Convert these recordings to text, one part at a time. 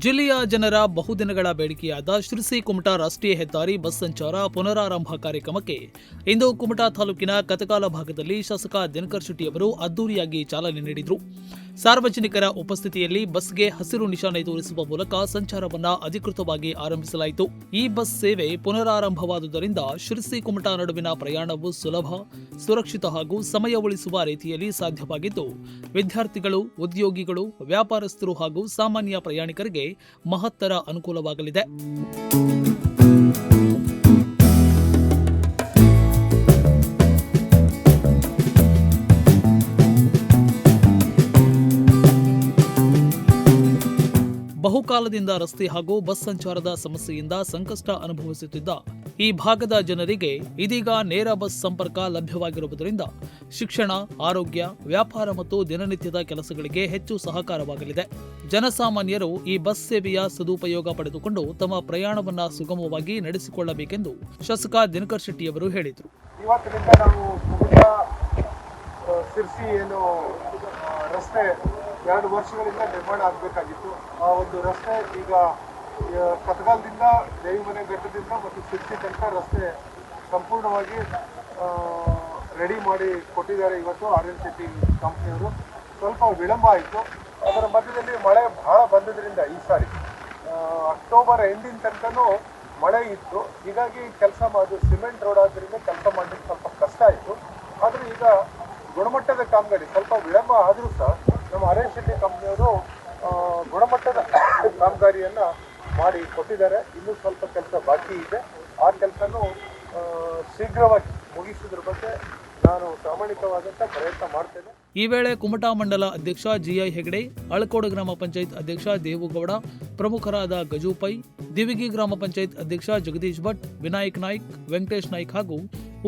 ಜಿಲ್ಲೆಯ ಜನರ ಬಹುದಿನಗಳ ಬೇಡಿಕೆಯಾದ ಶಿರಸಿ ಕುಮಟಾ ರಾಷ್ಟ್ರೀಯ ಹೆದ್ದಾರಿ ಬಸ್ ಸಂಚಾರ ಪುನರಾರಂಭ ಕಾರ್ಯಕ್ರಮಕ್ಕೆ ಇಂದು ಕುಮಟಾ ತಾಲೂಕಿನ ಕತಕಾಲ ಭಾಗದಲ್ಲಿ ಶಾಸಕ ದಿನಕರ್ ಶೆಟ್ಟಿಯವರು ಅದ್ದೂರಿಯಾಗಿ ಚಾಲನೆ ನೀಡಿದರು. ಸಾರ್ವಜನಿಕರ ಉಪಸ್ಥಿತಿಯಲ್ಲಿ ಬಸ್ಗೆ ಹಸಿರು ನಿಶಾನೆ ತೋರಿಸುವ ಮೂಲಕ ಸಂಚಾರವನ್ನು ಅಧಿಕೃತವಾಗಿ ಆರಂಭಿಸಲಾಯಿತು. ಈ ಬಸ್ ಸೇವೆ ಪುನರಾರಂಭವಾದುದರಿಂದ ಶಿರಸಿ ಕುಮಟಾ ನಡುವಿನ ಪ್ರಯಾಣವು ಸುಲಭ, ಸುರಕ್ಷಿತ ಹಾಗೂ ಸಮಯ ಉಳಿಸುವ ರೀತಿಯಲ್ಲಿ ಸಾಧ್ಯವಾಗಿದ್ದು, ವಿದ್ಯಾರ್ಥಿಗಳು, ಉದ್ಯೋಗಿಗಳು, ವ್ಯಾಪಾರಸ್ಥರು ಹಾಗೂ ಸಾಮಾನ್ಯ ಪ್ರಯಾಣಿಕರಿಗೆ ಮಹತ್ತರ ಅನುಕೂಲವಾಗಲಿದೆ. ಬಹುಕಾಲದಿಂದ ರಸ್ತೆ ಹಾಗೂ ಬಸ್ ಸಂಚಾರದ ಸಮಸ್ಯೆಯಿಂದ ಸಂಕಷ್ಟ ಅನುಭವಿಸುತ್ತಿದ್ದ ಈ ಭಾಗದ ಜನರಿಗೆ ಇದೀಗ ನೇರ ಬಸ್ ಸಂಪರ್ಕ ಲಭ್ಯವಾಗಿರುವುದರಿಂದ ಶಿಕ್ಷಣ, ಆರೋಗ್ಯ, ವ್ಯಾಪಾರ ಮತ್ತು ದಿನನಿತ್ಯದ ಕೆಲಸಗಳಿಗೆ ಹೆಚ್ಚು ಸಹಕಾರವಾಗಲಿದೆ. ಜನಸಾಮಾನ್ಯರು ಈ ಬಸ್ ಸೇವೆಯ ಸದುಪಯೋಗ ಪಡೆದುಕೊಂಡು ತಮ್ಮ ಪ್ರಯಾಣವನ್ನು ಸುಗಮವಾಗಿ ನಡೆಸಿಕೊಳ್ಳಬೇಕೆಂದು ಶಾಸಕ ದಿನಕರ್ ಶೆಟ್ಟಿಯವರು ಹೇಳಿದರು. ಇವತ್ತಿನಿಂದ ನಾವು ಕುಮಟಾ ಶಿರಸಿ ಏನು ರಸ್ತೆ 2 ವರ್ಷಗಳಿಂದ ನಿರ್ಮಾಣ ಆಗಬೇಕಾಗಿತ್ತು. ಆ ಒಂದು ರಸ್ತೆ ಈಗ ಕತಗಾಲದಿಂದ ದೇವಿಮನೆ ಘಟ್ಟದಿಂದ ಮತ್ತು ಶಿರಸಿ ತನಕ ರಸ್ತೆ ಸಂಪೂರ್ಣವಾಗಿ ರೆಡಿ ಮಾಡಿ ಕೊಟ್ಟಿದ್ದಾರೆ. ಇವತ್ತು RNCT ಕಂಪ್ನಿಯವರು ಸ್ವಲ್ಪ ವಿಳಂಬ ಆಯಿತು. ಅದರ ಮಧ್ಯದಲ್ಲಿ ಮಳೆ ಬಹಳ ಬಂದಿದ್ದರಿಂದ ಈ ಸಾರಿ ಅಕ್ಟೋಬರ್ ಎಂಡಿನ ತನಕನೂ ಮಳೆ ಇತ್ತು. ಹೀಗಾಗಿ ಕೆಲಸ ಮಾಡೋದು ಸಿಮೆಂಟ್ ರೋಡ್ ಆದ್ದರಿಂದ ಕೆಲಸ ಮಾಡಲಿಕ್ಕೆ ಸ್ವಲ್ಪ ಕಷ್ಟ ಆಯಿತು. ಆದರೆ ಈಗ ಗುಣಮಟ್ಟದ ಕಾಮಗಾರಿ ಸ್ವಲ್ಪ ವಿಳಂಬ ಆದರೂ ಸಹ ನಮ್ಮ RNCT ಕಂಪ್ನಿಯವರು ಗುಣಮಟ್ಟದ ಕಾಮಗಾರಿಯನ್ನು ಮಾಡಿ ಕೊಟ್ಟಿದ್ದಾರೆ. ಇನ್ನೂ ಸ್ವಲ್ಪ ಕೆಲಸ ಬಾಕಿ ಇದೆ. ಆ ಕೆಲಸನೂ ಶೀಘ್ರವಾಗಿ ಮುಗಿಸೋದ್ರ ಬಗ್ಗೆ ನಾನು ಪ್ರಾಮಾಣಿಕವಾದಂಥ ಪ್ರಯತ್ನ ಮಾಡ್ತೇನೆ. ಈ ವೇಳೆ ಕುಮಟಾ ಮಂಡಲ ಅಧ್ಯಕ್ಷ GI ಹೆಗಡೆ, ಅಳಕೋಡು ಗ್ರಾಮ ಪಂಚಾಯತ್ ಅಧ್ಯಕ್ಷ ದೇವುಗೌಡ, ಪ್ರಮುಖರಾದ ಗಜು ಪೈ, ದಿವಿಗಿ ಗ್ರಾಮ ಪಂಚಾಯತ್ ಅಧ್ಯಕ್ಷ ಜಗದೀಶ್ ಭಟ್, ವಿನಾಯಕ್ ನಾಯ್ಕ್, ವೆಂಕಟೇಶ್ ನಾಯ್ಕ್ ಹಾಗೂ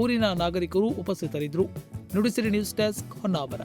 ಊರಿನ ನಾಗರಿಕರು ಉಪಸ್ಥಿತರಿದ್ದರು. Nudisiri news desk, Honnavar.